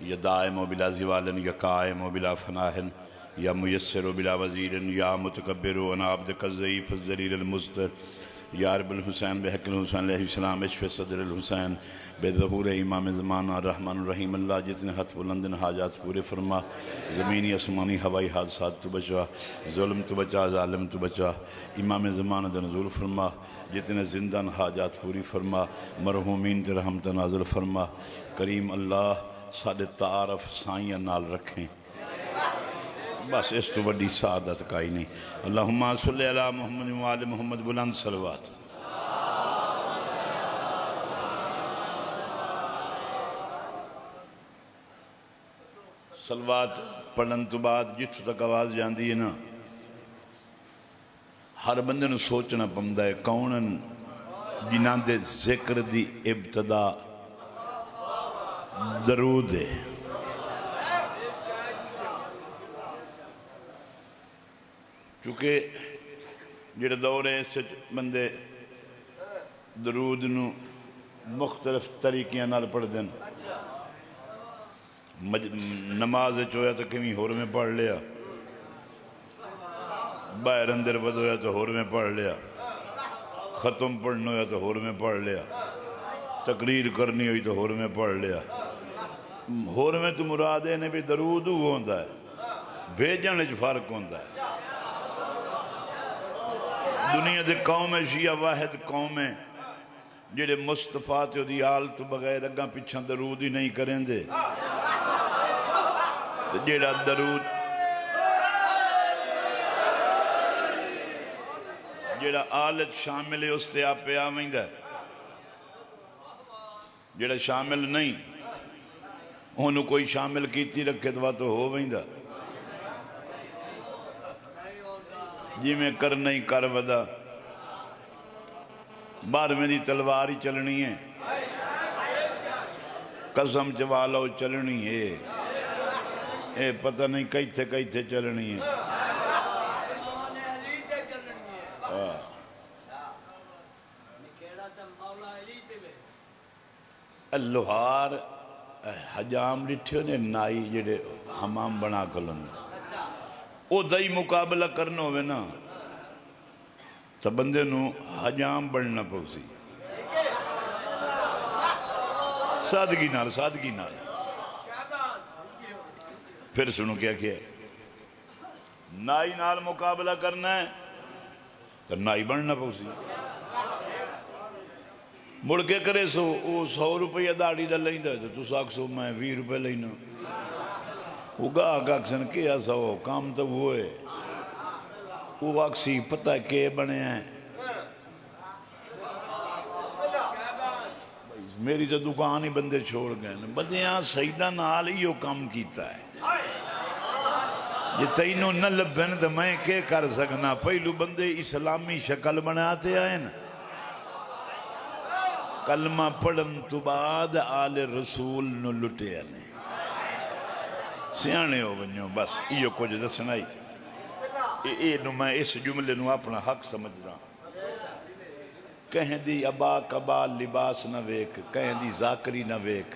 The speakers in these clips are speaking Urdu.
یا دائم و بلا زوال یا قائم و بلا فناہ یا میسر و بلا وزیر یا متکبر و انا عبدک الضعیف الذلیل المستر یا رب الحسین بحق الحسین علیہ السلام اشف صدر الحسین بے ظہور امام زمانہ الرحمن الرحیم اللہ جتنے حت بلندن حاجات پورے فرما زمینی اسمانی ہوائی حادثات تو بچا ظلم تو بچا ظالم تو بچا امام زمانہ دے نزول فرما جتنے زندان حاجات پوری فرما مرحومین تے رحمت نازل فرما کریم اللہ ساڑھے تعارف سائیاں نال رکھیں بس اس تو بڑی سعادت کائی نہیں اللہم صلی علی محمد و آل محمد بلند صلوات صلوات پڑھن تو بعد جتھو تک آواز جاندی ہے نا ہر بندے نے سوچنا پمدا ہے کونن جنہاں دے ذکر دی ابتدا درود ہے چونکہ جڑے دور ہے اس بندے درود نو مختلف طریقیاں نال پڑھ دیں نماز چویا تو کمی ہور میں پڑھ لیا باہر اندر ود ہویا تو ہور میں پڑھ لیا ختم پڑھنا ہویا تو ہور میں پڑھ لیا تقریر کرنی ہوئی تو ہور میں پڑھ لیا ہور میں تو مرادے نے بھی درود ہوتا ہے بھیجن وچ فرق ہوتا ہے دنیا دے قوم شیعہ واحد قوم ہے جڑے مصطفیٰ تے دی آل تو بغیر اگاں پیچھاں درود ہی نہیں کریں دے تو جڑا درود جڑا آلت شامل ہے اس تے آپ پہ آمین ہے جڑا شامل نہیں انہوں کوئی شامل کیتی رکھے تو ہو ویندہ جی میں کر نہیں کر ودا بار میں دی تلوار ہی چلنی ہے قسم چوالو چلنی ہے اے پتہ نہیں کئی تھے چلنی ہے اللہار حجام لٹھے نے نائی جڑے حمام بنا کلن او دائی مقابلہ کرنا ہوئے نا تو بندے نو حجام بڑھنا پوسی سادگی نال پھر سنو کیا نائی نال مقابلہ کرنا ہے تو نائی بڑھنا پوسی مڑ کے کرے سو 100 روپیہ داڑی دا لائن دا تو ساکھ سو میں 20 روپے لائنا وہ گاہ سن کیا سو کام تو ہوئے وہ اکسی پتہ کہ بنے ہیں میری تو دکان ہی بندے چھوڑ گئے بندیاں سیدہ نال ہی وہ کام کیتا ہے یہ تینوں نہ لبن تو میں کیا کر سکنا پہلو بندے اسلامی شکل بناتے آئے نا کلمہ پڑھن تو بعد آل رسول نو لٹے آنے سیانے ہو بنیوں بس یہ کچھ دسنا ہی میں اس جملے نو اپنا حق سمجھ رہا کہیں دی ابا کبا لباس نہ ویک کہیں دی ذاکری نہ ویک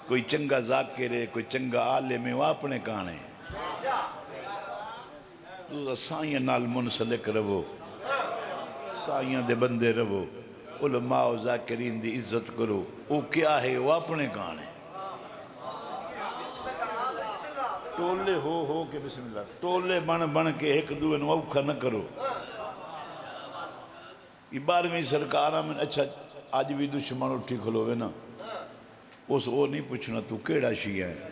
کوئی چنگا ذاکرے کوئی چنگا عالم ہے وہ اپنے کانے تو سائیں نال منسلک رہو سائیں دے بندے رہو علماء و ذاکرین دی عزت کرو وہ کیا ہے وہ اپنے کانے ٹولے ہو کے بسم اللہ ٹولے بن کے ایک دوے نو اوکھا نہ کرو یہ 12ویں سرکارہ میں اچھا آج بھی دشمن اٹھی کھلوے نا اس وہ نہیں پوچھنا تو کیڑا شیعہ ہے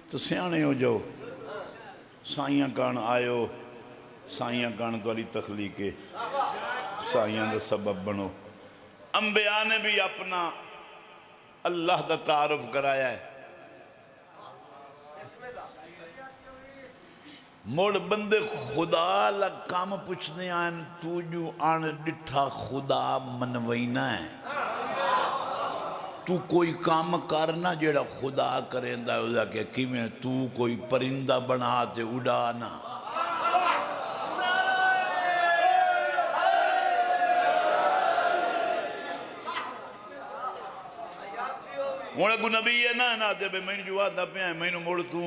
تو سیانے ہو جاؤ سائیاں کان آئیو سائیاں کان تو علی تخلیقے سائیاں دا سبب بنو انبیاء نے بھی اپنا اللہ دا تعارف کرایا ہے موڑ بندے خدا لگ کام پوچھنے آئین تو جو آن ڈٹھا خدا منوینا ہے تو کوئی کام کرنا جیڑا خدا کریں دا ہے کہ کیمیں تو کوئی پرندہ بنا تے اڑانا ہوں اگو نبی ہے نا تے میں جو آتا پیا میں مڑ تو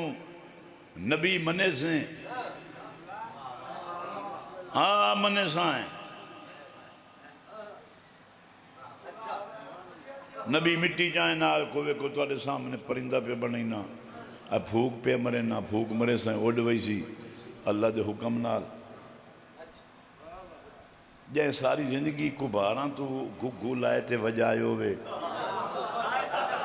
نبی منے سے ہاں منے سائیں نبی مٹی جائیں نہ کوئی کو تھوڑے سامنے پرندہ پہ بنی نہ اب پھوک پہ مرے نہ پھوک مرے سائیں اڈ وئی سی اللہ دے حکم نال جائیں ساری زندگی کو باراں تو گھو لائے تے وجائے ہوئے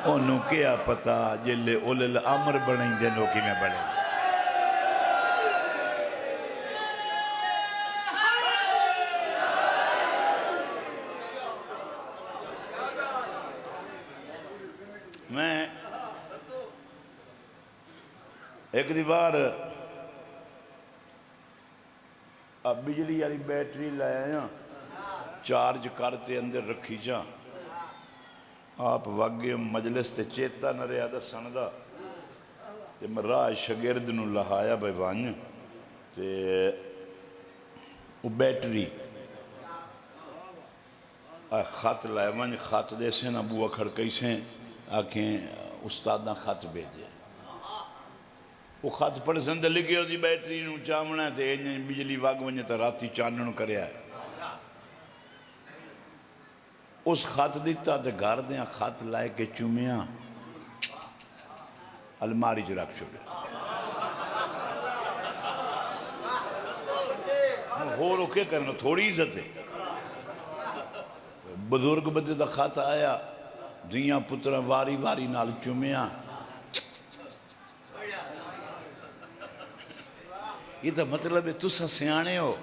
انہوں کیا پتا جلے اول الامر بنیں دے نوکی میں بڑھیں میں ایک دیوار اب بجلی یاری بیٹری لائے ہیں چارج کرتے اندر رکھی جا آپ واگے مجلس تے چیتا نہ رہا دا سندا تے میں راہ شگرد نو لہایا بھائی وانج تے وہ بیٹری خط لائے وانج خط دے سے نا بوا کھڑکئی سے آکھیں استاداں خط بھیجے وہ خط پڑھ سندہ لکھے ہو دی بیٹری نو چامنا ہے تے انہیں بجلی واگ ونجے تا راتی چاننوں کریا ہے اس خط دیتا تے گھر دیاں خط لائے کے چومیاں الماری جو رکھ چھوڑے ہو رو کے کرنا تھوڑی عزت ہے بزرگ بدے دا خط آیا دیاں پترہ واری واری نال چومیاں یہ تو مطلب ہے تسا سیانے ہو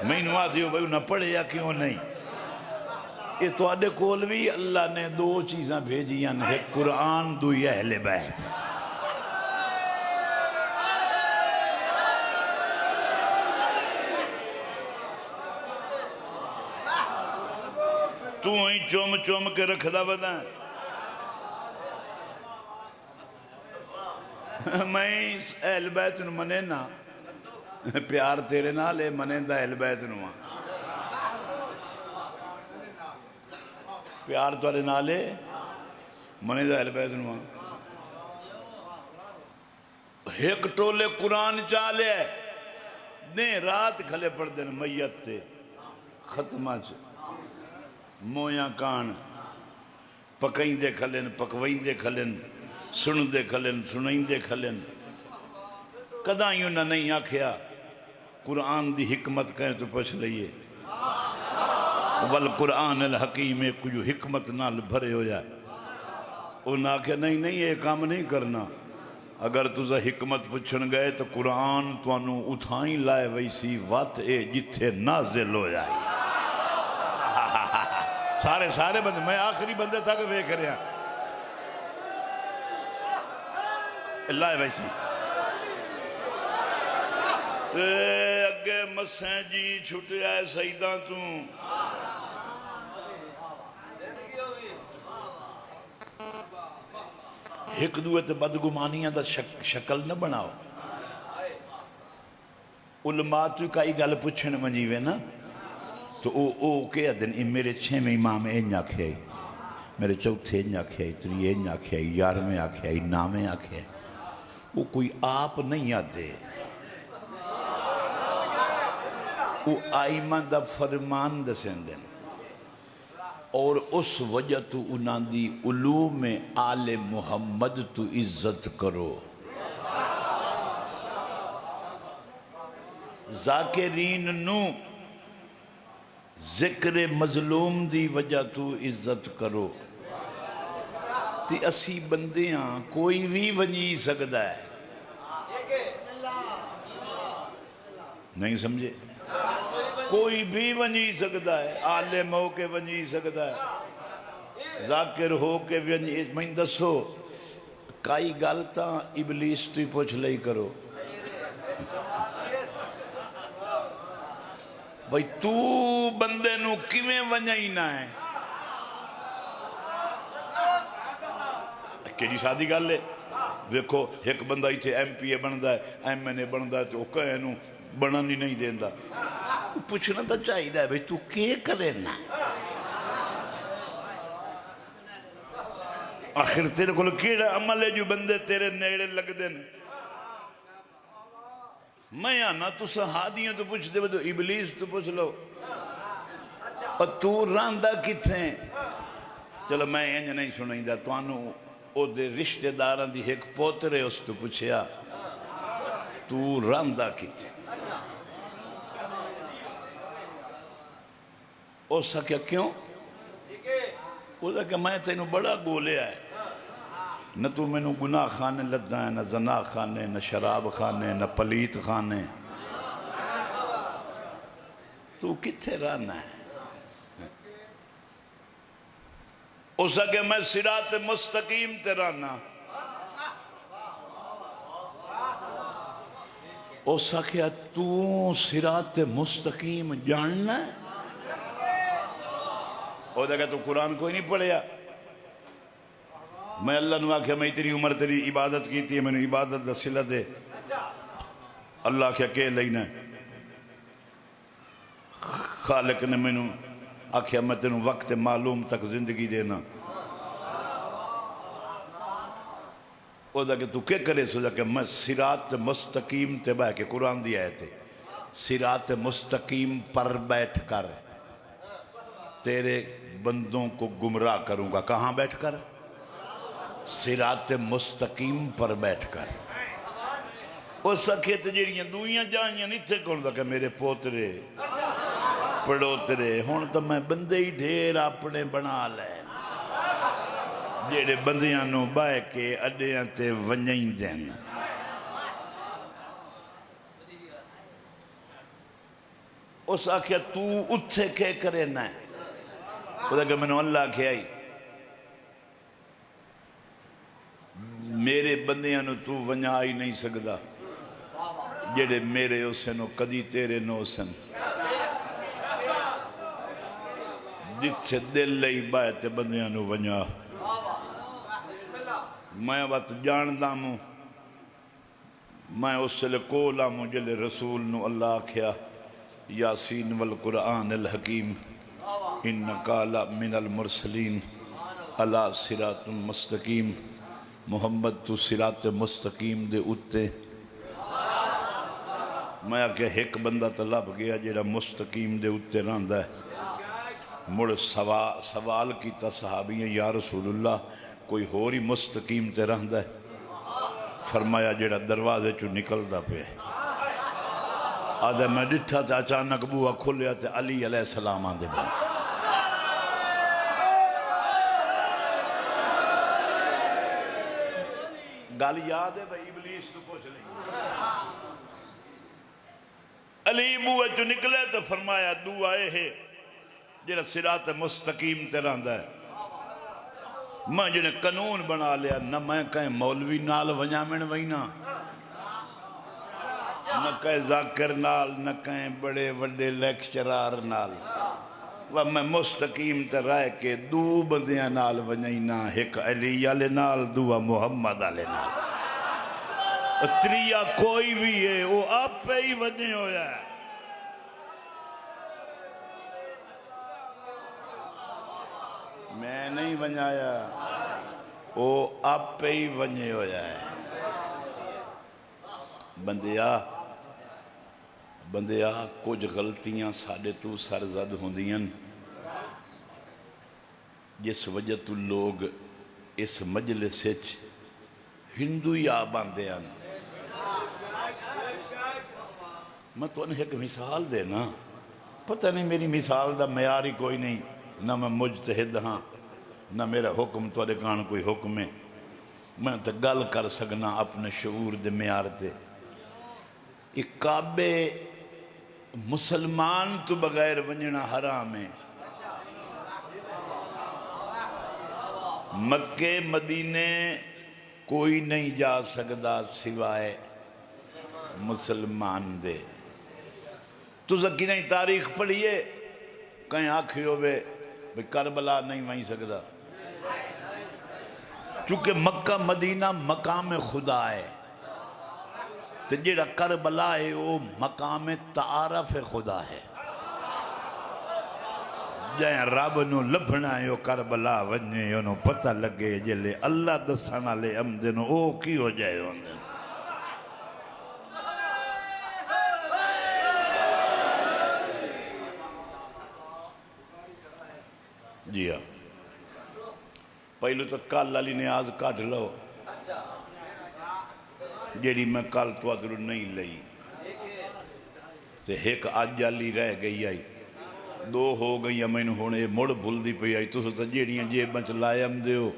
میں نوا دیو بھائی نہ پڑھے یا کیوں نہیں یہ تو آدھے کول بھی اللہ نے دو چیزاں بھیجیاں ایک قرآن دو یہ اہل بیت تو ہی چوم چوم کے رکھ دا بدائیں میں اس اہل بیت نو منے نا پیار تیرے نہ لے منے دا اہل بیت نو پیار توارے نہ لے منے دا اہل بیت نو ایک ٹولے قرآن چالے دیں رات کھلے پڑ دیں میت تے ختمہ چے مویاں کان پکائیں دے کھلیں پکوائیں دے کھلیں سن دے کھلیں سنائیں دے کھلیں کدائیوں نہ نہیں آکھیا قرآن دی حکمت کہیں تو پوچھ لئیے والقرآن الحکیم ایک جو حکمت نال بھرے ہو جائے انہوں نے آکھیا نہیں یہ کام نہیں کرنا اگر تُزا حکمت پوچھن گئے تو قرآن تو انہوں اتھائیں لائے ویسی وات اے جتھے نازل ہو جائے سارے بندے میں آخری بندے تھا کہ وہ کرے ہیں اللہ ہے ویسی اگے مسیں جی چھٹے آئے سیدہ توں ایک دوے تے بدگمانیاں دا شکل نہ بناؤ علماء تو کئی گل پوچھنے منجیوے نا تو او کہہ دن میرے 6 امام این آکھیائی میرے 4 این آکھیائی 3 این آکھیائی 11 آکھیائی 9 آکھیائی وہ کوئی آپ نہیں آتے وہ آئیمہ دا فرمان دا سندن اور اس وجہ تو انہاں دی علوم آل محمد تو عزت کرو ذاکرین نو ذکر مظلوم دی وجہ تو عزت کرو تی اسی بندیاں کوئی بھی ونجی سکتا ہے نہیں سمجھے کوئی بھی ونجی سکتا ہے عالم ہو کے ونجی سکتا ہے ذاکر ہو کے ونجی میں دسو کئی گالتا ابلیس تو پوچھ لئی کرو بھئی تو بندے نو کیویں ونجائی نہ ہے کیڑی سادی گل ہے دیکھو ایک بندہ ہی تھے ایم پی اے بندا ہے ایم این اے بندا ہے تو وہ کہے نو بنن ہی نہیں دیندا پوچھنا تو چاہیے ہے بھئی تو کیا کرے نا آخر تیرے کو کیڑا عمل ہے جو بندے تیرے نیڑے لگ دیں؟ میں آنا تو صحادیوں تو پوچھ دے تو ابلیس تو پوچھ لو اور تو راندہ کتھیں؟ چلو میں یہ نہیں سنیں دا تو آنو او دے رشتہ داران دی ایک پوترے اس تو پوچھیا تو راندہ کتھیں؟ او سکیا کیوں؟ او سکیا میں تینوں بڑا گولے آئے نہ تو میں نو گناہ خانے لدھا ہے نہ زنا خانے نہ شراب خانے نہ پلیت خانے تو کتھے رہنا ہے؟ اس کہ میں صراط مستقیم تے رہنا اس کہ تو صراط مستقیم جاننا ہے وہ دیکھا تو قرآن کوئی نہیں پڑھیا میں اللہ نے آکھا میں تیری عمر تیری عبادت کی تھی میں نے عبادت دا صلہ دے اللہ کیا کہ لینا خالق نے میں نے آکھا میں تینوں وقت معلوم تک زندگی دینا وہ دا کہ تو کیا کرے سو دا کہ میں صراط مستقیم تے بہ کے قرآن دی آئے تھے صراط مستقیم پر بیٹھ کر تیرے بندوں کو گمراہ کروں گا کہاں بیٹھ کر؟ صراط مستقیم پر بیٹھ کر وہ سکھے تجیریاں دوئیاں جائیاں نہیں تھے کون دا کہ میرے پوترے پڑوترے ہون تو میں بندے ہی ڈھیر اپنے بنا لے جیڑے بندیاں نو بائے کے اڈیاں تے ونجائیں دین اس آکھیا تو اتھے کہے کرے نہ ہے وہ دا کہ میں نے اللہ کہے آئی میرے بندیاں نو تو ونجا ہی نہیں سکدا جیڑے میرے اسے نو کدی تیرے نو اسن جتھے دل لئی بائے تے بندیاں نو ونجا میں وقت جاندہ موں میں اس سے لکولا موں جلے رسول نو اللہ کیا یاسین والقرآن الحکیم انکا لمن المرسلین علی صراط مستقیم محمد تو صراط مستقیم دے اتے میں کہ ایک بندہ طلب گیا جیڑا مستقیم دے اتے راندہ ہے مڑ سوال کی تا صحابیاں یا رسول اللہ کوئی ہوری مستقیم تے راندہ ہے فرمایا جیڑا دروازے چو نکل دا پہ آدھے میں ڈٹھا تے اچانک بوہ کھلیا تے علی علیہ السلام آندے میں گال یاد ہے بھائی ابلیس تو پوچھ لیں علی بوہ جو نکلے تو فرمایا دو آئے ہے جنہا صراط مستقیم تیراندہ ہے میں جنہا قانون بنا لیا نہ میں کہیں مولوی نال ونیامن وینا نہ کہیں ذاکر نال نہ کہیں بڑے وڈے لیکچرار نال وہ میں مستقیم تے رائے کے دو بندیاں نال ونینا ایک علی علی نال دو محمد علی نال تریا کوئی بھی ہے وہ آپ پہ ہی وجہ ہویا ہے میں نہیں ونجایا وہ آپ پہ ہی وجہ ہویا ہے بندیا کچھ غلطیاں ساڑھے تو سرزد ہوندیاں جس وجہ تو لوگ اس مجلس ہندو یا باندیاں میں تو انہیں ایک مثال دینا پتہ نہیں میری مثال دا معیار ہی کوئی نہیں نہ میں مجتہد ہاں نہ میرا حکم تو کان کوئی حکم ہے میں تو گل کر سکنا اپنے شعور دے معیار تے ایک کعبے مسلمان تو بغیر ونجنا حرام ہے مکے مدینے کوئی نہیں جا سکتا سوائے مسلمان دے تو زکی نہیں تاریخ پڑھئے کہیں آنکھیں ہوئے کربلا نہیں وہیں سکتا چونکہ مکہ مدینہ مقام خدا ہے تو جیڑا کربلا ہے وہ مقام تعارف خدا ہے جائیں رب نو لبھنا ہے او کربلا ونجے انہوں پتہ لگے جلے اللہ دسانا لے امدن او کی ہو جائے ہوندن جی ہاں پہلو تو کال علی نیاز کاٹ لو جیڑی میں کال تو ادھر نہیں لئی تے ایک آج علی رہ گئی آئی دو ہو گئی میں نے ہونے مڑ بھول دی پئی آئی تو ستا جیڑیاں جیب بچ لائے ہم دیو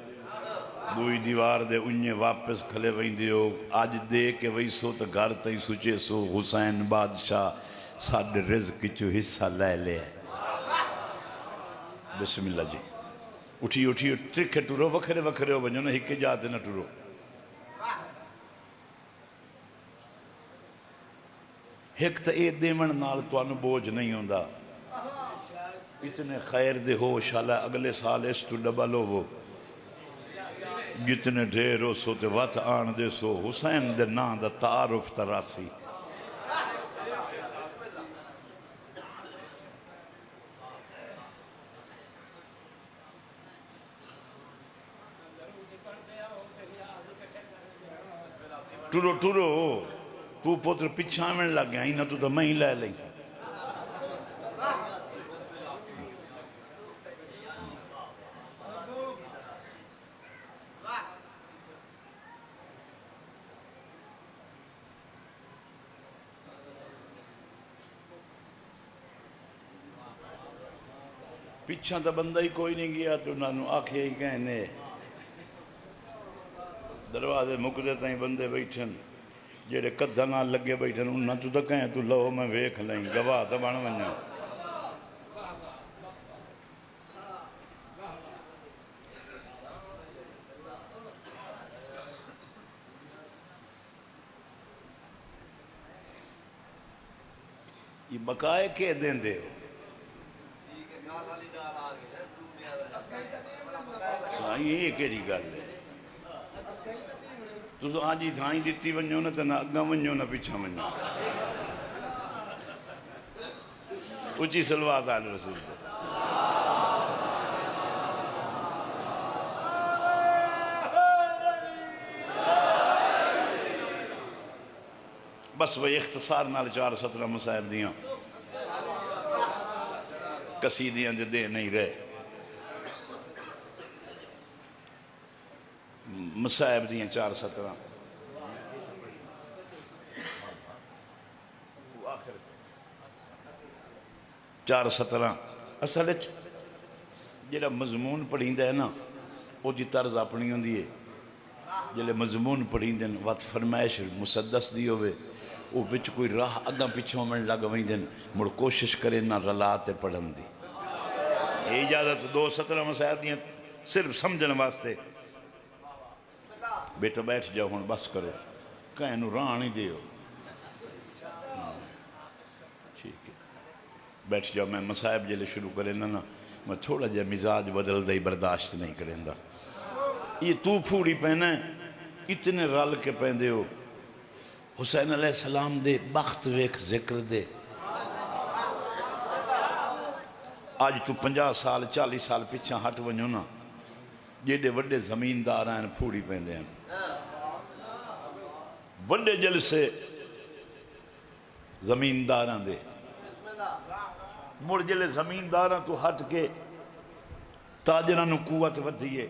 دوئی دیوار دے انہیں واپس کھلے وہیں دیو آج دے کے وہی سو تو گھر تھی سوچے سو حسین بادشاہ ساڑھ رزق چو حصہ لے لے بسم اللہ جی اٹھی اٹھی ٹرکھے ٹورو وکھرے وکھرے ہو بنجو نا ہکے جاتے نہ ٹورو ایک تا اے دیمن نال تو انو بوجھ نہیں ہوندہ اتنے خیر دے ہو شالا اگلے سال اس تو ڈبل ہو وہ جتنے ڈھیر ہو سو تے وات آن دے سو حسین دے نا دا تعارف تراسی ٹورو ٹورو تو پوتر پچھاویں لگ گیا ہی نہ تو میں ہی لے لئی سا پچھا تا بندہ ہی کوئی نہیں گیا تو نانو آنکھیں ہی کہنے دروازے مکدے تائیں بندے بیٹھن جیڑے قدہ نہ لگے بیٹھن انہاں تو کہیں تو لو میں ویکھ لیں گواہ تا بان ونجا یہ بقائے کے دیں دے ہو یہ کیڑی گل ہے تو آج ہی تھائیں دیتی ونجو نہ نہ اگا ونجو نہ پیچھا ونجو اچھی سلوات آل رسول دے بس وہ اختصار نال 4-17 مسائب دیاں قصیدیاں دے نہیں رہے مسائب دیاں 4-17 4-17 اصل جیڑا مضمون پڑھیں دے نا وہ دی طرز اپنی ہوں دیئے جیلے مضمون پڑھیں دے وقت فرمائش مسدس دی ہوئے وہ بچ کوئی راہ اگاں پیچھوں میں لگ وہیں دن مڑ کوشش کرے نہ رلاتے پڑھن دی یہ اجازت 2-17 مسائب دیاں صرف سمجھن واسطے بیٹا بیٹھ جاؤ ہون بس کرو کہیں نو راہ نہیں دیو ٹھیک ہے بیٹھ جاؤ میں مسائب جلے شروع کریں نا میں تھوڑا جا مزاج بدل دے برداشت نہیں کریں دا یہ تو پھوڑی پہنے اتنے رل کے پہندے ہو حسین علیہ السلام دے بخت ویک ذکر دے آج تو 50 سال 40 سال پیچھا ہٹ ونجو نا جیڑے وڈے زمیندار ہیں پھوڑی پہندے ہیں وڈے جلسے زمینداراں دے مڑ جلے زمینداراں تو ہٹ کے تاجران نو قوت ودھیے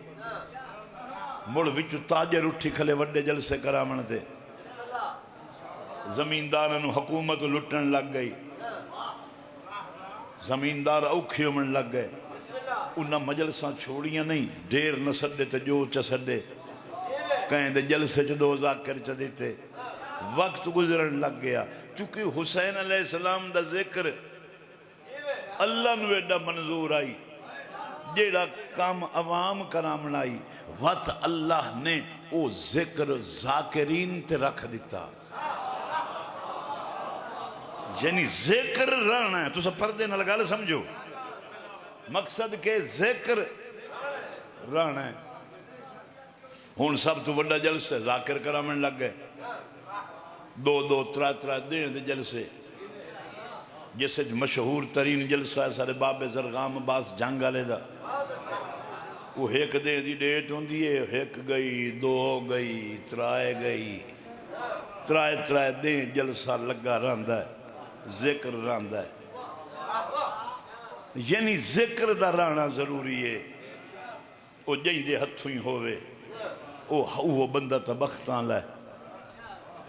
مڑ وچو تاجر اٹھی کھلے وڈے جلسے کرامن تے زمینداراں نو حکومت لٹن لگ گئی زمیندار اوکھیوں من لگ گئے انہاں مجلساں چھوڑیاں نہیں دیر نہ سڈے تے جو چا سڈے کہیں دے جلسے چ 2 ذاکر چا دیتے وقت گزرن لگ گیا چونکہ حسین علیہ السلام دا ذکر اللہ نو ایڈا منظور آئی جیڑا کام عوام کرامن آئی وقت اللہ نے او ذکر ذاکرین تے رکھ دیتا یعنی ذکر رہنا ہے تو سب پردے نہ لگا لے سمجھو مقصد کے ذکر رہنا ہے ہون سب تو وڈا جلسے ذاکر کرامن لگ گئے 2-2 3-3 دن دے جلسے جس مشہور ترین جلسہ ہے سارے بابے زرغام عباس جنگ والے دا، وہ ایک دے دی ڈیٹ ہوندی ہے، ایک گئی، دو گئی، ترائے گئی، ترائے دیں جلسہ لگا رہندا ہے، ذکر رہندا ہے، یعنی ذکر دا رہنا ضروری ہے۔ وہ جہیں دے ہتھوں ہی ہوئے وہ بندہ تبختان لائے،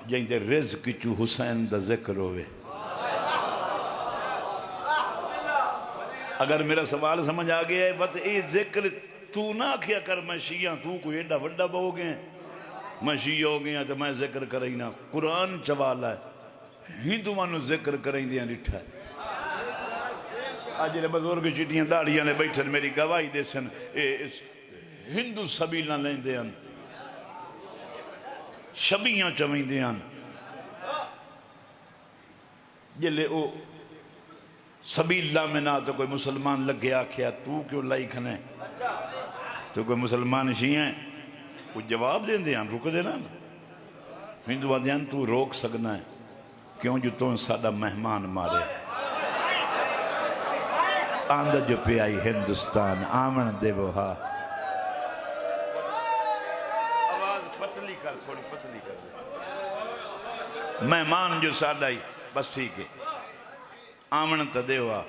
جہیں دے رزق چو حسین دا ذکر ہوئے۔ اگر میرا سوال سمجھ آگیا ہے بات اے ذکر تو نہ کیا کر میں شیعہ، تو کوئی ایڈا وڈا بہو گئے میں شیعہ ہو گیا تو میں ذکر کریں نا، قرآن چوالا ہے، ہندوانو ذکر کریں دیا لٹھا ہے۔ آج یہ بزرگ چٹیاں داڑیاں نے بیٹھن میری گواہی دے سن، ہندو سبیل نہ لیں دے ہن، شبیاں چویں دے ہن، جلے او سبیل اللہ میں نہ تو کوئی مسلمان لگ گیا کیا تو کیوں لائی کھنے تو کوئی مسلمان شیعہ ہیں وہ جواب دیں دے ہن، رک دینا ہندو آدھیان تو روک سکنا ہے کیوں جو تو سادہ مہمان مارے آندہ جو پہ آئی ہندوستان آمن دے وہ ہاں آواز پتلی کر، تھوڑی پتلی کر، مہمان جو سادہ ہی بس ٹھیک ہے، آمن تا دیوا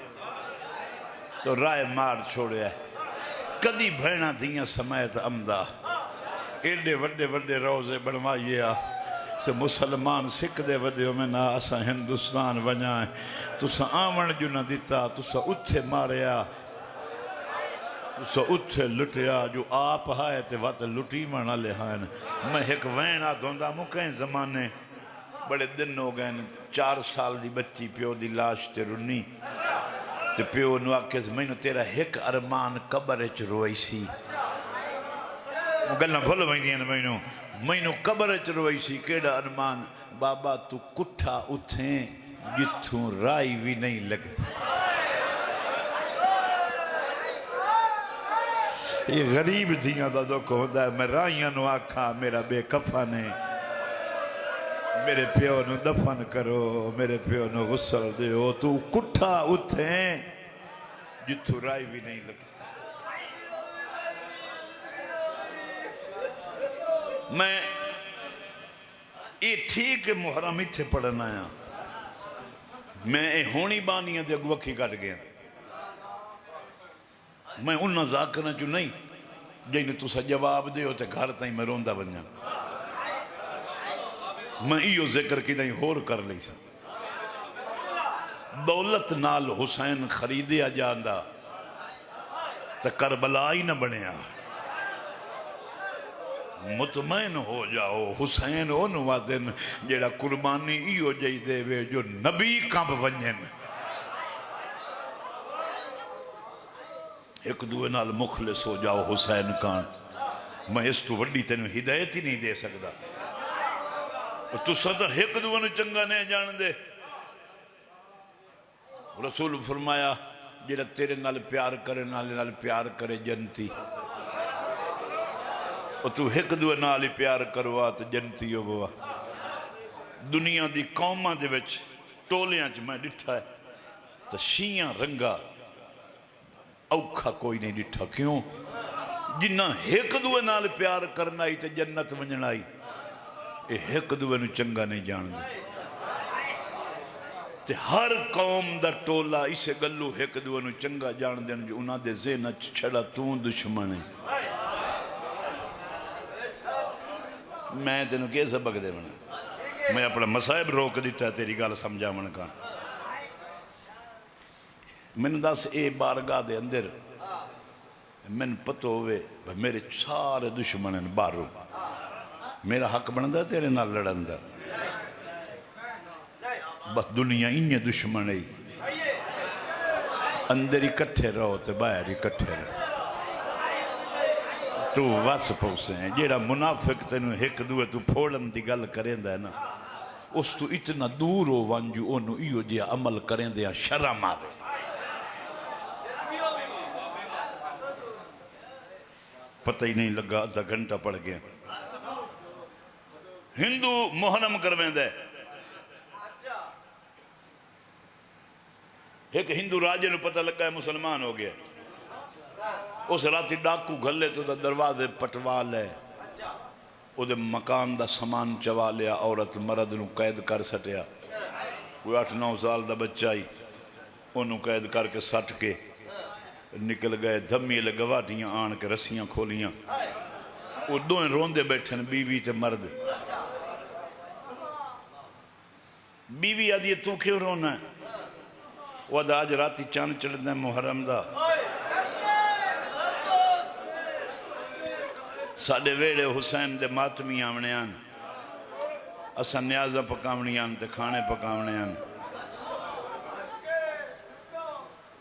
تو رائے مار چھوڑے ہے، کدی بھینا دیاں سمیت امدہ ایڈے وڈے وڈے روزے بنوائیے تو مسلمان سکھ دے ودیوں میں نا اسا ہندوستان ونجائیں تو سا آمن جو نہ دیتا تو سا اتھے ماریا تو سا اتھے لٹیا جو آپ ہائے تے وات لٹی مانا لے ہائن۔ میں ایک وینہ دھوندا مکہیں زمانے بڑے دن ہو گئے 4 سال دی بچی پیو دی لاش تے رنی تے پیو نواکز میں تیرا ایک ارمان قبر اچ روئی سی گلنا بھول بھائیدین میں قبر اچ روئی سی کیڑا ارمان بابا تو کٹھا اتھیں جتھوں رائی بھی نہیں لگتا۔ یہ غریب دیاں دا دکھ ہوتا ہے، میں رائیاں نو آکھا میرا بے کفن ہے، میرے پیو نو دفن کرو، میرے پیو نو غسل دیو، تو کٹھا اتھیں جتھوں رائی بھی نہیں لگتا۔ میں یہ ٹھیک محرم ہی تھے پڑھنا آیا، میں اے ہونی بانیاں دے اگوکھی کٹ گیا، میں انہاں ذاکرنا جو نہیں جنہیں تو سا جواب دے ہوتے گھر تائیں میں روندہ بنیا، میں ایو ذکر کی دائیں ہور کر لی سا دولت نال حسین خریدیا جاندہ تا کربلا ہی نہ بنیا۔ مطمئن ہو جاؤ حسین او نوازن جیڑا قربانی ایو جائی دے وے جو نبی کب ونجن، ایک دوے نال مخلص ہو جاؤ حسین کان، میں اس تو وڈی تینوں ہدایت ہی نہیں دے سکتا، تو ستا ایک دوے نو چنگا نہیں جان دے۔ رسول فرمایا جیڑا تیرے نال پیار کرے نال پیار کرے جنتی، اور تو ایک دوے نال ہی پیار کروا تو جنتی ہو بوا۔ دنیا دی قومہ دے وچ ٹولیاں چ میں ڈٹھا ہے تو شیعہ رنگا اوکھا کوئی نہیں ڈٹھا، کیوں؟ جنہ ایک دوے نال پیار کرنا ہی تو جنت ونجنا ہی، اے ایک دوے نو چنگا نہیں جان دے تے ہر قوم دا ٹولا اسے گلو ایک دوے نو چنگا جان دین جو انہاں دے ذہن چھڑا تو دشمن ہے۔ میں تینوں کیا سبق دے منا، میں اپنا مسائب روک دیتا ہے تیری گال سمجھا من کا۔ میں نے دس اے بارگاہ دے اندر میں نے پتہ ہوئے میرے سارے دشمنن بارو میرا حق بندہ تیرے نال لڑندہ، بس دنیا انہیں دشمن ہے، اندر ہی کٹھے رہو تے باہر ہی کٹھے رہو، تو وس پوسے ہیں جیڑا منافق تینوں ایک دوے تو پھوڑن دی گل کریں دے نا اس تو اتنا دور ہو وانجو انہوں ایو جیا عمل کریں دے شرم آوے۔ پتہ ہی نہیں لگا آدھا گھنٹہ پڑھ گیا، ہندو محرم کرویں دے ایک ہندو راجے نو پتہ لگا ہے مسلمان ہو گیا، اس راتی ڈاکو گھلے تو دا دروازے پٹوا لے، او دے مکان دا سامان چوا لیا، عورت مرد نو قید کر سٹیا، کوئی 8-9 سال دا بچہ ہی انہوں قید کر کے سٹ کے نکل گئے، دھمی لے گواٹیاں آن کے رسیاں کھولیاں، وہ دوئیں روندے بیٹھن بیوی تے مرد، بیوی آدھی تو کیوں رونا ہے؟ وہ دا آج راتی چاند چڑھنے محرم دا، ساڑھے ویڑے حسین دے ماتمی آمنے آن، اسا نیازہ پکاونی آن تے کھانے پکاونے آن۔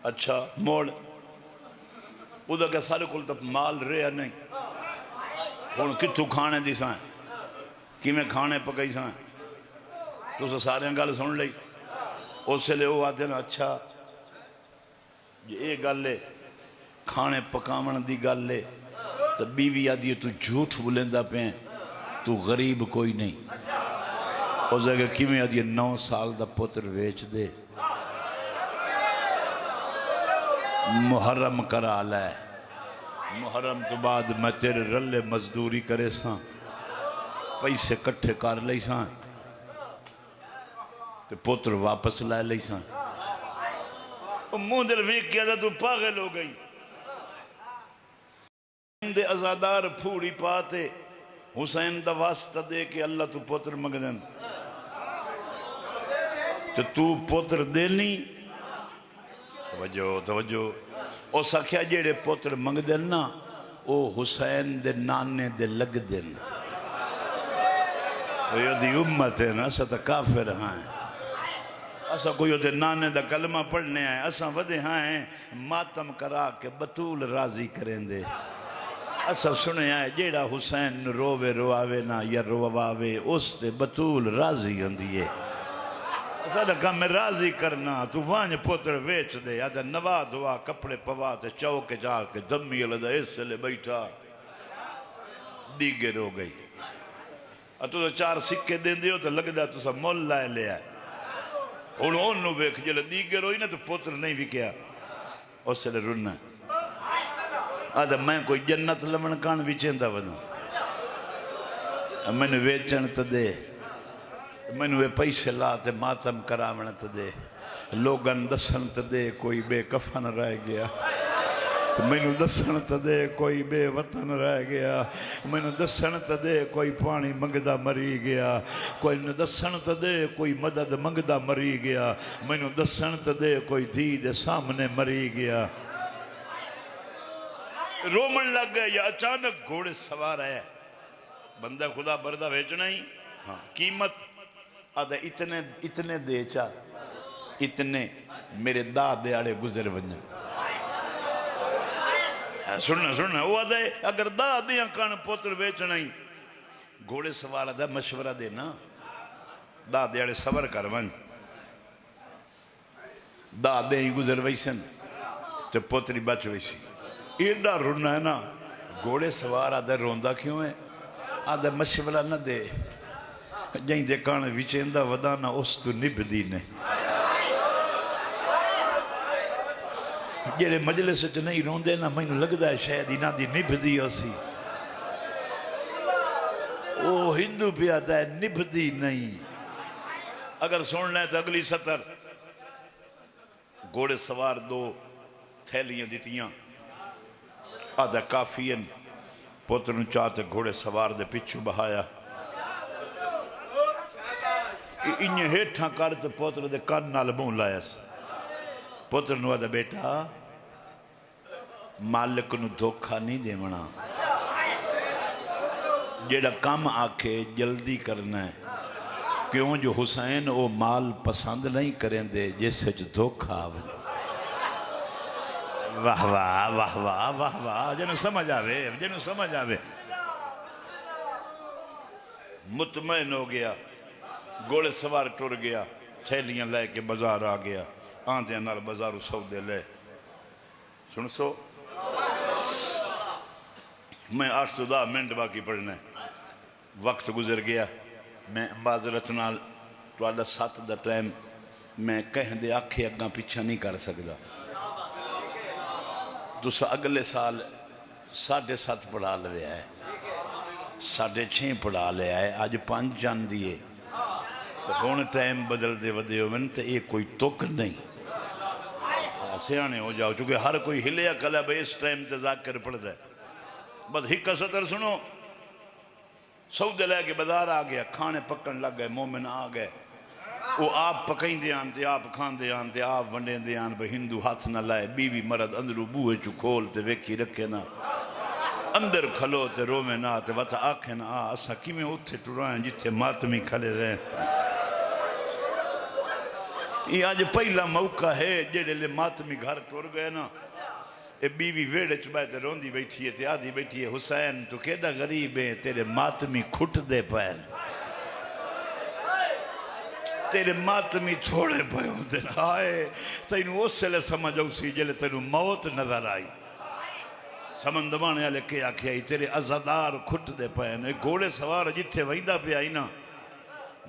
اچھا موڑ ادھا کہ سارے کل تب مال رہا نہیں، ہون کتھو کھانے دی سائیں، کی میں کھانے پکائی سائیں، تو اسا سارے گل سن لئی، اس سے لے وہ آتے نا اچھا یہ گل لے کھانے پکاون دی گل لے، تو بیوی آدھی تو جھوٹ بلندہ پہیں، تو غریب کوئی نہیں، اس جگہ کی میں آدھی 9 سال دا پتر ویچ دے، محرم کرا لائے، محرم تو بعد میں تیرے رلے مزدوری کرے ساں، پیسے کٹھے کر لئی ساں، تے پتر واپس لائے لئی ساں، منہ دل ویک کیا تھا تو پاگل ہو گئی، دے ازادار پھوڑی پاتے، حسین دا واسطہ دے کہ اللہ تو پتر مگ دیں، تو پتر دے نہیں، توجہ او سکھیا جیڑے پتر منگ دیں نا او حسین دے نانے دے لگ دیں، یہ دی امت ہے نا، اسا تا کافر ہاں اسا کوئی دے نانے دا کلمہ پڑھنے آئے، اسا ودے ہاں ماتم کرا کے بطول راضی کریں دے، اسا سنے آئے جیڑا حسین روے رواوے نا یا رواوے اس دے بطول راضی ہوندیے، ساڑھا کام میں راضی کرنا، تو وانج پتر ویچ دے، آدھا نوا دعا کپڑے پوا تے چوکے جا کے دمی اللہ اس سے لے بیٹھا، دیگر ہو گئی، تو 4 سکے دیں دیو تو لگ دا تو سا مول لائے لے آئے، انہوں بیک جلے دیگر ہوئی نا تو پتر نہیں بھی کیا، اس سے لے رننا، آدھا میں کوئی جنت لمن کان بھی چیندہ بنا، میں نے ویچن تا دے، میں نے پیسے لاتے ماتم کرامنت دے، لوگن دسنت دے کوئی بے کفن رہ گیا، میں نے دسنت دے کوئی بے وطن رہ گیا، میں نے دسنت دے کوئی پانی منگدہ مری گیا، کوئی نے دسنت دے کوئی مدد منگدہ مری گیا، میں نے دسنت دے کوئی دید سامنے مری گیا، رومن لگ گئے یا اچانک گھوڑے سوار ہے، بندہ خدا بردہ بھیجنا ہی، قیمت آدھا اتنے دے چا اتنے میرے دادے آڑے گزر بنجن، سننا وہ آدھا اگر دادیاں کان پوتر بیچنا ہی، گھوڑے سوار آدھا مشورہ دینا، دادے آڑے سور کر بن، دادے ہی گزر ویسن تو پوتری بچ ویسی، ایڈا رنا ہے نا، گھوڑے سوار آدھا روندہ کیوں ہے، آدھا مشورہ نہ دے، جائیں دے کانے وچیندہ ودانا اس تو نب دینے، جیڑے مجلس سے نہیں روندے نا میں لگدا ہے شاید ہی نہ دی نب دی اسی، او ہندو بھی آتا ہے نب دی نہیں، اگر سن لیں تو اگلی سطر، گھوڑے سوار 2 تھیلیاں دیتیاں، آدھا کافین پتر چاہتے گھوڑے سوار دے پچھو بہایا، انہیں ہیٹھاں کرتے پتر دے کان نال مون لایا سا، پتر نو آدھا بیٹا مالک نو دھوکھا نہیں دے منا، جیڑا کام آکھے جلدی کرنا ہے، کیوں جو حسین او مال پسند نہیں کریں دے جس سے دھوکھا آوے، واہ واہ واہ واہ واہ واہ جنہوں سمجھ آوے، مطمئن ہو گیا، گھوڑے سوار ٹر گیا، تھیلیاں لے کے بازار آ گیا، آندھے نال بازارو سودے لے، سن سو میں 8-10 منٹ باقی پڑھنا ہے، وقت گزر گیا، میں معذرت نال تو 7 دا ٹائم میں کہیں دے آکھے اگاں پیچھا نہیں کر سکتا تسا اگلے سال 7.5 پڑھا لیا ہے 6.5 پڑھا لیا ہے آج 5 جان دیئے ہون ٹائم بدل دے ودے ہو من تے ایک کوئی تک نہیں سیانے ہو جاؤ چونکہ ہر کوئی ہلیا کلا بھئی اس ٹائم تے ذاکر پڑھ دے بس ہی قصدر سنو سودے لے کے بازار آ گیا کھانے پکن لگ گئے مومن آ گئے وہ آپ پکائیں دے آنتے آپ کھان دے آنتے آپ ونڈیں دے آن بھئی ہندو ہاتھ نہ لائے بیوی مرد اندرو بوئے چو کھول تے ویکھی رکھے نا اندر کھلو تے رو میں نا تے وطا آکھیں نا اسا کی میں اتھے ٹرائیں جتھے ماتمی کھلے رہے یہ آج پہلا موقع ہے جیڑے لے ماتمی گھر ٹور گئے نا اے بیوی ویڑے چبائے تے روندی بیٹھی ہے تے آدھی بیٹھی ہے حسین تو کیڑا غریب ہے تیرے ماتمی کھٹ دے پائن تیرے ماتمی تھوڑے پائے ہوندے آئے تینو اس سے لے سمجھو سی جلے تینو موت نظر آئی سمندمانے آلے کیا کیا تیرے عزادار کھٹ دے پائن گھوڑے سوار جتھے ویندہ پہ آئی نا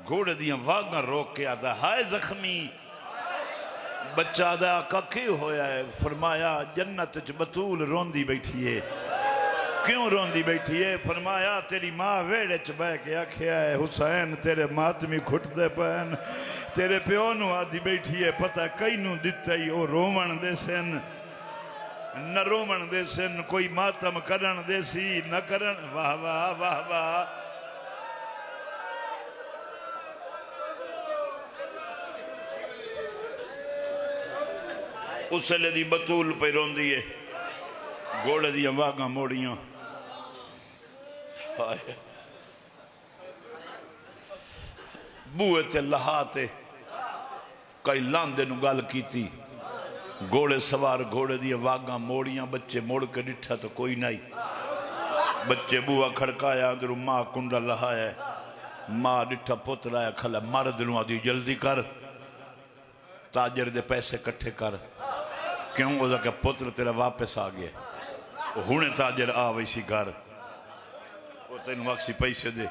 گھوڑے دیاں واگاں روک کے آدھا ہائے زخمی بچہ آدھا ککی ہویا ہے فرمایا جنت بطول روندی بیٹھی ہے کیوں روندی بیٹھی ہے فرمایا تیری ماں ویڑے چبہ کے آکھیا ہے حسین تیرے ماتمی کھٹ دے پہن تیرے پیونو آدھی بیٹھی ہے پتہ کئی نو دیتے ہی او رومن دے سن نہ رومن دے سن کوئی ماتم کرن دے سی نہ کرن واہ واہ واہ واہ اس سے لے دی بطول پہ رون دیئے گوڑے دیاں واگاں موڑیاں بوئے تے لہاتے کئی لاندے نو گال کی تھی گوڑے سوار گوڑے دیاں واگاں موڑیاں بچے موڑ کے ڈٹھا تو کوئی نہیں بچے بوہ کھڑکایا اندرو ماں کنڈا لہایا ماں ڈٹھا پتر آیا کھلا مرد نو آدھی جلدی کر تاجر دے پیسے کٹھے کر کیوں گوزا کہ پتر تیرا واپس آگئے ہونے تاجر آویسی گھر وہ تین واقسی پیسے دے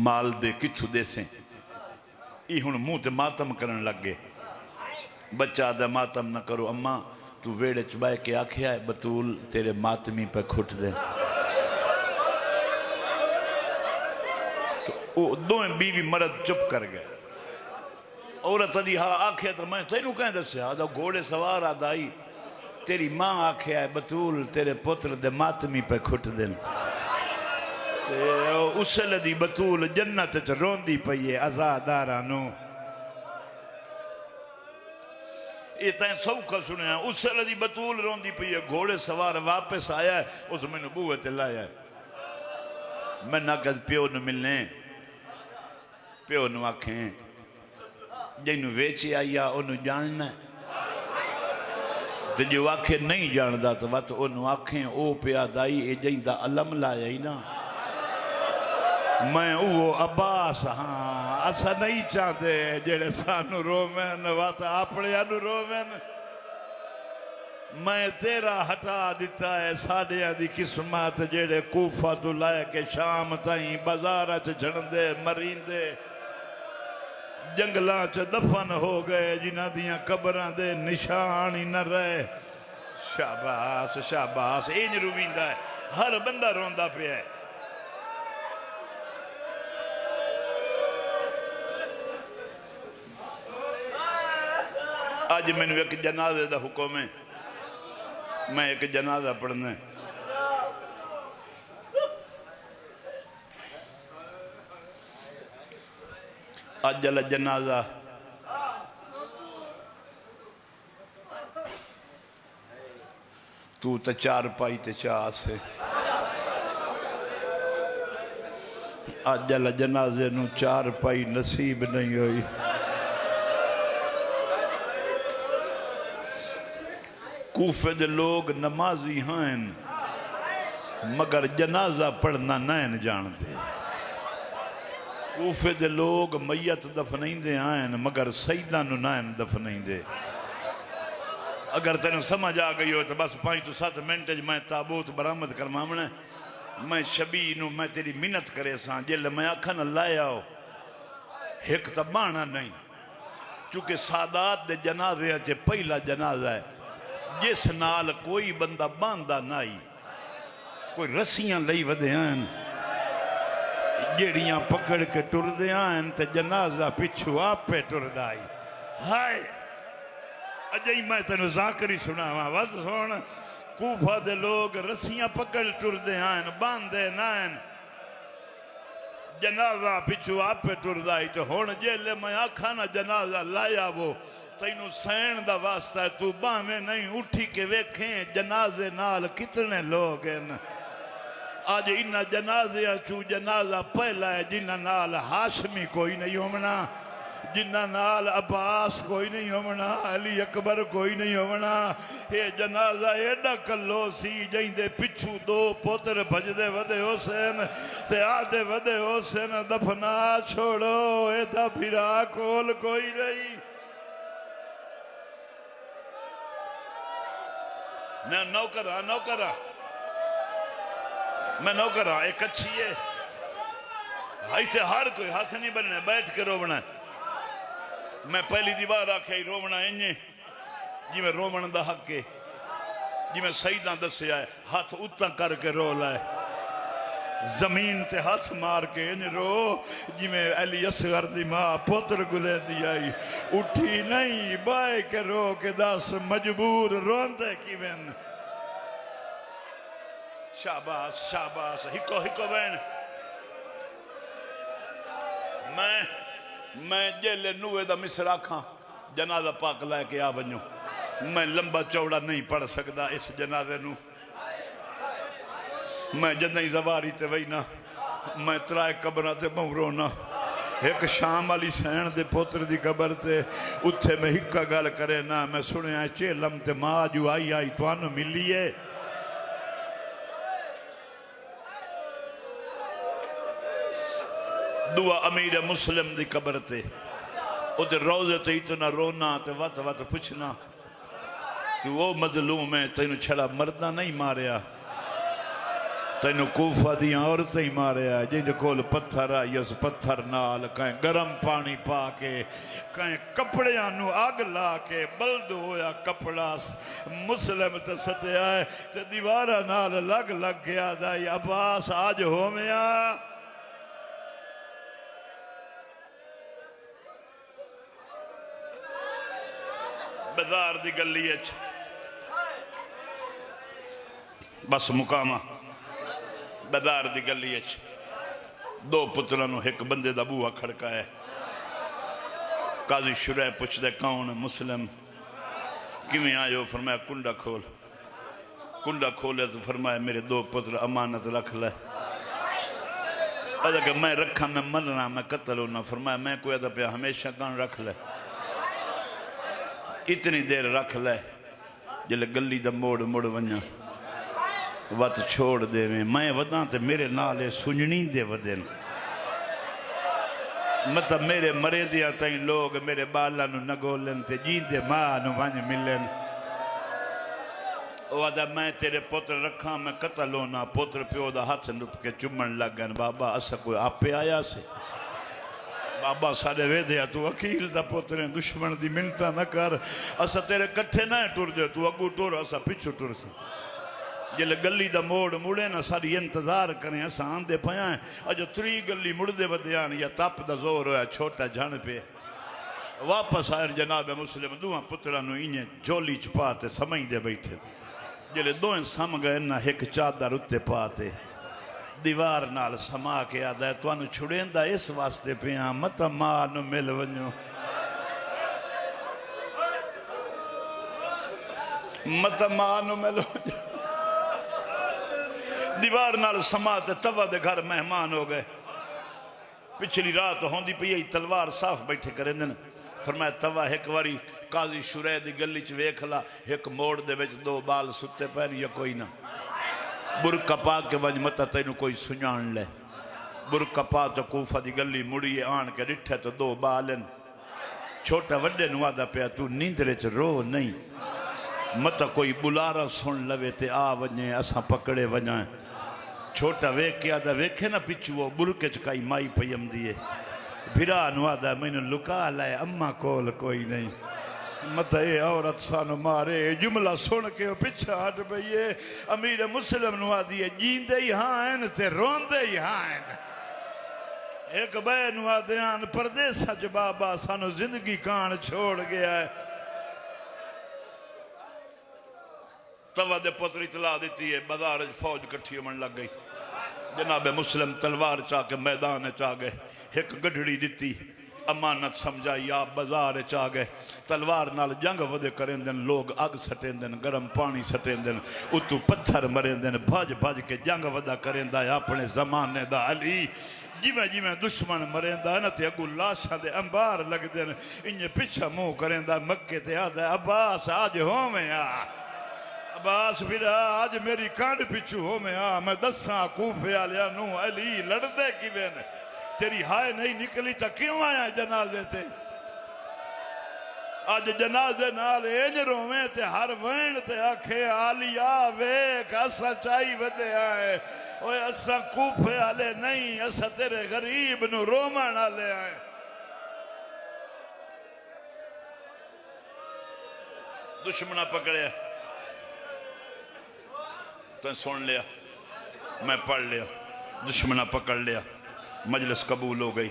مال دے کچھو دے سیں ای ہون منہ تے ماتم کرن لگ گئے بچہ دے ماتم نہ کرو اماں تو ویڑے چبائے کے آکھیا ہے بطول تیرے ماتمی پہ کھٹ دے تو دوئیں بیوی مرد چپ کر گئے عورت دی ہاں آکھیا تو میں تینوں کہیں دے سے آدھا گھوڑے سوار آدھائی تیری ماں آکھیا ہے بطول تیرے پتر دے ماتمی پہ کھٹ دن اس سے لدی بطول جنت چ روندی پئیے عزادارانو یہ تین سوکھا سنے ہیں اس سے لدی بطول روندی پئیے گھوڑے سوار واپس آیا ہے اس میں نبوت لایا ہے میں ناکد پیو نو ملنے پیو نو آکھیں جنہوں ویچے آیا انہوں جاننا ہے تو جو آکھیں نہیں جاندہ تو وقت انہوں آکھیں او پیا دائی اے جائیں دا علم لایا ہی نا میں او عباس ہاں اسا نہیں چاہتے جیڑے سانو رومن وقت اپنے انو رومن میں تیرا ہٹا دیتا ہے ساڑیاں دی قسمت جیڑے کوفہ تو لائے کے شام تائیں بازارہ چ جھڑندے مریندے جنگلاں چ دفن ہو گئے جنہ دیاں قبراں دے نشان ہی نہ رہے شاباس شاباس اینج رویندہ ہے ہر بندہ روندہ پہ ہے آج میں نے ایک جنازے دا حکم ہے میں ایک جنازہ پڑھنا ہے اجل جنازہ تو تا چار پائی تے چاہ سے اجل جنازے نو چار پائی نصیب نہیں ہوئی کوفے دے لوگ نمازی ہیں مگر جنازہ پڑھنا نہیں جانتے کوفے دے لوگ میت دفنیں دے آئیں مگر سیدہ نو نائن دفنیں دے اگر تینوں سمجھ آ گئی ہو تو بس 5 to 7 منٹ میں تابوت برامت کرمامنے میں شبی نو میں تیری منت کرے سان جل میں آکھن اللہ آؤ ایک تبانا نہیں چونکہ سادات دے جنازے چے پہلا جنازہ ہے جس نال کوئی بندہ باندھا نائی کوئی رسیاں لئی ودے آئین جیڑیاں پکڑ کے ٹر دے آئین تے جنازہ پچھو آپ پہ ٹر دائی ہائے اجائی میں تینو ذاکری سنا ہوا وقت سونا کوفہ دے لوگ رسیاں پکڑ ٹر دے آئین باندھے نائن جنازہ پچھو آپ پہ ٹر دائی تو ہون جیلے میں آکھانا جنازہ لایا وہ تینو سین دا واسطہ ہے تو باہمیں نہیں اٹھی کے ویکھیں جنازے نال کتنے لوگ ہیں آج انہا جنازیاں چو جنازہ پہلا ہے جنہا نال ہاشمی کوئی نہیں ہومنا جنہا نال عباس کوئی نہیں ہومنا علی اکبر کوئی نہیں ہومنا یہ جنازہ ایڈا کلو سی جائیں دے پچھو دو پوتر بھج دے ودے حسین تے آدھے ودے حسین دفنا چھوڑو ایدھا پھرا کول کوئی نہیں نوکرہ میں نوکرہ ایک اچھی ہے ہائی سے ہر کوئی ہاتھ نہیں بننا بیٹھ کے رومنا ہے میں پہلی دیوار آکھے رومنا ہے جی میں رومن دا حق کے جی میں سیدان دسے آئے ہاتھ اتنا کر کے رو لائے زمین تے ہاتھ مار کے انہیں رو جی میں علی اصغر دی ماں پتر گلے دی آئی اٹھی نہیں بائے کے رو کے دس مجبور روندے کی بین شاباس شاباس ہکو بین میں جیلے نوے دا مصر آکھاں جنازہ پاک لائے کے آ بنیوں میں لمبا چوڑا نہیں پڑھ سکتا اس جنازے نو میں جدیں زواری تے وینا میں ترائے قبرہ تے مورونا ایک شام علی سین دے پوتر دی قبر تے اتھے میں ہکا گل کرے نا میں سنے آئے چیلم تے ماں جو آئی توانو ملی ہے دعا امیر مسلم دی قبر تے ادھر روزے تے اتنا رونا تے وات پوچھنا کہ وہ مظلوم ہے تینو چھڑا مردہ نہیں ماریا تینو کوفہ دیاں عورتیں ہی ماریا جن کول پتھر آئی اس پتھر نال کہیں گرم پانی پا کے کہیں کپڑے آنو آگ لا کے بلد ہویا کپڑا مسلم تے سٹے آئے تے دیوارہ نال لگ گیا دائی عباس آج ہو میا بدار دی گلی اچھ بس مقامہ بدار دی گلی اچھ دو پترانو ایک بندے دا بوہ کھڑکا ہے قاضی شرح پوچھ دے کون مسلم کیویں آئے ہو فرمایا کنڈا کھولے تو فرمایا میرے دو پتر امانت رکھ لے اگر میں رکھا میں مرنا میں قتل ہونا فرمایا میں کوئی ایسا پہ ہمیشہ کان رکھ لے اتنی دیر رکھ لے جلے گلی دا موڑ ونیا وقت چھوڑ دے میں وداں تے میرے نالے سنجنی دے ودن مطلب میرے مرے دیا تائیں لوگ میرے بالا نو نگولن تے جین دے ماں نو وانج ملن وعدہ میں تیرے پتر رکھا میں قتل ہونا پتر پیو دا ہاتھ نپ کے چمن لگن بابا اسا کوئی آپ پہ آیا سے بابا سارے وے دیا تو وکیل دا پتریں دشمن دی منتا نہ کر اسا تیرے کٹھے نہ ٹر دے تو اگو ٹور اسا پچھو ٹر سے جلے گلی دا موڑ مڑے نا ساری انتظار کریں اسا آندے پہیاں اجو تری گلی مڑ دے بدیان یا تاپ دا زور ہویا چھوٹا جھن پہ واپس آئر جناب مسلم دوہاں پترانو انہیں جولی چپاتے سمجھ دے بیٹھے جلے دوئیں سم گئے نا ایک چادر اتے پاتے دیوار نال سما کے آدھا ہے تو انو چھڑیں دا اس واسطے پیاں متا مانو مل ونیو متا مانو مل ونیو دیوار نال سما تے تبا دے گھر مہمان ہو گئے پچھلی رات ہوندی پہ یہی تلوار صاف بیٹھے کریں دن فرمایا توا ایک واری قاضی شرح دی گلی چ ویکھلا ایک موڑ دے وچ دو بال ستے پہن یا کوئی نہ برکہ پا کے ونج متا تینو کوئی سنجان لے برکہ پا تو کوفہ دی گلی مڑیے آن کے ڈٹھے تو دو بالن چھوٹا وڈے نوادہ پیا تو نیندرے چ رو نہیں متا کوئی بلارہ سن لوے تے آ ونجے اساں پکڑے ونجائیں چھوٹا ویک کے آدھا ویکھے نا پچھو وہ برکے چکائی مائی پیم دیئے بھرا نوادا میں نے لکا لائے اممہ کول کوئی نہیں مطا اے عورت سانو مارے جملہ سن کے پچھا ہٹ بھئیے امیر مسلم نوادی ہے جیندے ہی ہاں تے روندے ہی ہاں ایک بے نوادیان پردیسہ جو بابا سانو زندگی کان چھوڑ گیا ہے توا دے پتر اطلاع دیتی ہے بازار فوج کٹھی من لگ گئی جناب مسلم تلوار چاہ کے میدان چاہ گئے ایک گڑھڑی دیتی امانت سمجھائی آپ بازار چاہ گئے تلوار نال جنگ ودے کریں دن لوگ آگ سٹیں دن گرم پانی سٹیں دن اتو پتھر مریں دن بھاج بھاج کے جنگ ودا کریں دا اپنے زمانے دا علی جی میں دشمن مریں دا نا تے اگو لاشاں دے انبار لگ دن انہیں پچھا منہ کریں دا مکے تے آدھا عباس آج ہوں میں عباس پھر آج میری کانڈ پچھو ہو میں دساں کوفے آلیا نو علی لڑ دے کی بین تیری ہائے نہیں نکلی تا کیوں آیا جنازے تے آج جنازے نال اینج رومیں تے ہر وین تے آکھے آلیا ویک اسا چاہی ودے آئے اوہ اسا کوفے آلے نہیں اسا تیرے غریب نو رومن آلے آئے دشمنہ پکڑے تو سن لیا میں پڑھ لیا دشمنہ پکڑ لیا مجلس قبول ہو گئی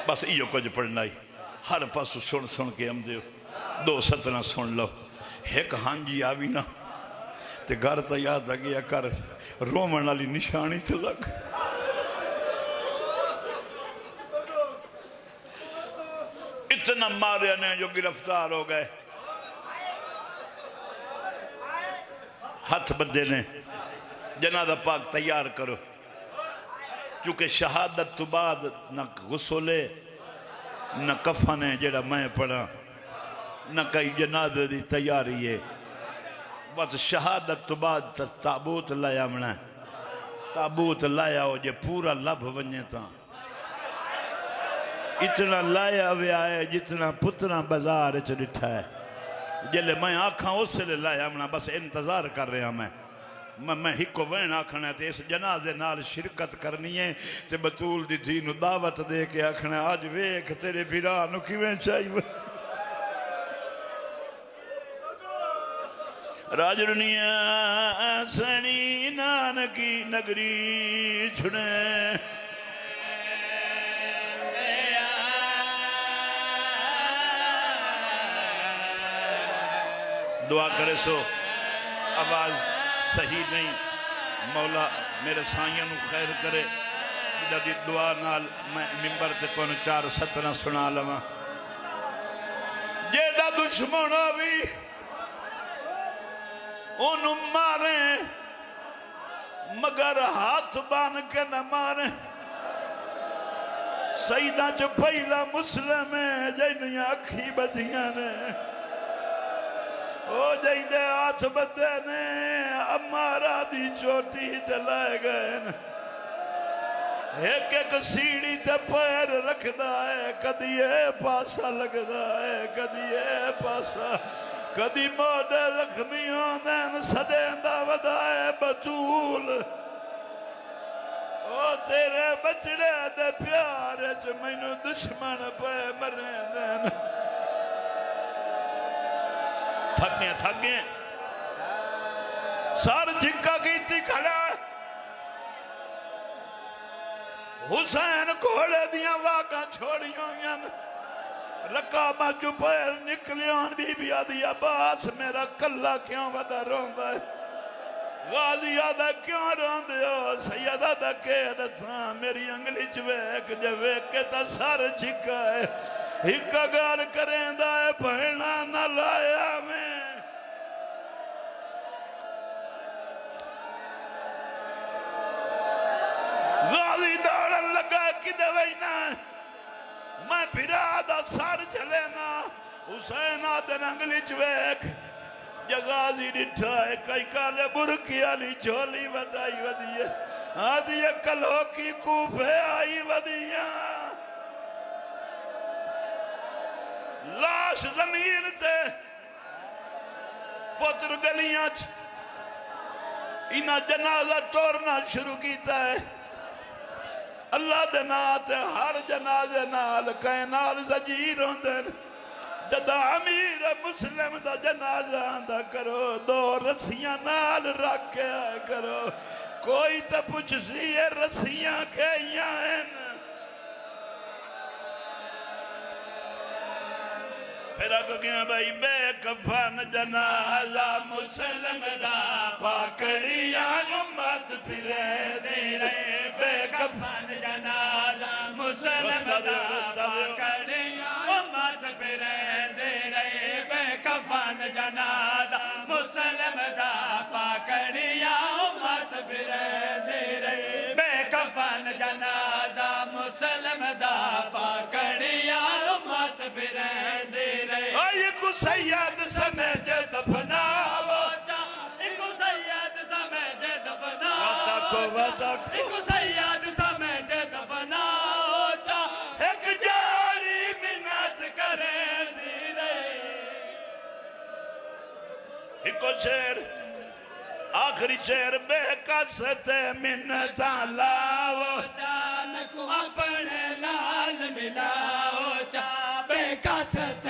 بس ایو کچھ پڑھنا ہی ہر پاس سن کے ہم دیو دو ستنا سن لو ایک ہانجی آوی نا تے گھر تا یاد آگیا کر رومن والی نشانی تے لگ اتنا مارے نے جو گرفتار ہو گئے ہاتھ بدے نے جنازہ پاک تیار کرو چونکہ شہادت تو بعد نہ غسلے نہ کفنے جڑا میں پڑھا نہ کئی جنازے دی تیاری ہے بس شہادت تو بعد تابوت لایا منا تابوت لایا ہو جے پورا لب ونجے تا اتنا لایا ہوئے آئے جتنا پتنا بازار چ ڈٹھا ہے جلے میں آکھاں اس لئے لایا منا بس انتظار کر رہا میں ہکو وین آکھنا ہے تے اس جنازے نال شرکت کرنی ہے تے بطول دی دینو دعوت دے کے آکھنا ہے آج ویک تیرے بھیرانو کیویں چاہیے راجرنیاں سنی نانکی نگری چھنے دعا کرے سو آواز صحیح نہیں مولا میرے سائیاں نو خیر کرے جدی دعا نال میں ممبر تے تو 4 ستنا سنا لما جیڑا دشمن آوی انہوں ماریں مگر ہاتھ بان کے نہ ماریں سیدہ جو پہلا مسلم ہے جنہیں آکھی بدیاں نے او جائیں دے ہاتھ بدے نے امارا دی چوٹی تے لائے گئے ایک ایک سیڑھی تے پیر رکھ دائے کدی اے پاسا لگ دائے کدی اے پاسا کدی موڑے زخمی ہوندین سدیندہ ودائے بطول او تیرے بچڑے دے پیارے جو مینو دشمن پہ مرے دین تھک گئے سار جھکا کیتی کھڑا حسین گھوڑے دیاں واقعہ چھوڑیوں رکابہ جو پیر نکلیاں بی بی آدھی عباس میرا کلہ کیوں ودا روندہ ہے غازی آدھا کیوں روندے ہو سیدہ دا کے رساں میری انگلی چویک جویک کے تا سار جھکا ہے ہکا گار کریں دائے پہنا نہ لایا میں غازی دوڑن لگا کدے وینا میں پھرا دا سار جلینا حسین آدھن انگلی چویک جغازی ڈٹھا ہے کئی کالے برکی آلی جھولی ودائی ودیے آدھی کلو کی کوپے آئی ودیاں لاش زمین تے پتر گلیاں انہا جنازہ ٹورنا شروع کیتا ہے اللہ دے نات ہر جنازے نال کہیں نال زجیر ہوندن جدا امیر مسلم دا جنازہ دا کرو دو رسیاں نال رکھیا کرو کوئی تا پوچھ سی ہے رسیاں کہیاں ہیں پھر آگو گیا بھائی بے کفن جنازہ مسلم دا پاکڑیاں امت پھرے دیرے بے کفن جنازہ مسلم دا پاکڑیاں امت پھرے دیرے بے کفن جنازہ مسلم دا پاکڑیاں امت پھرے دیرے بے کفن جنازہ مسلم دا پاکڑیاں امت پھرے دیرے ایکو سید سمیجے دفناو ایکو سید سمیجے دفناو ایکو سید سمیجے دفناو ایک جاری منت کرے دیرے ایکو شیر آخری شیر بے قصد منتاں لاو جان کو اپنے لال ملاو بے قصد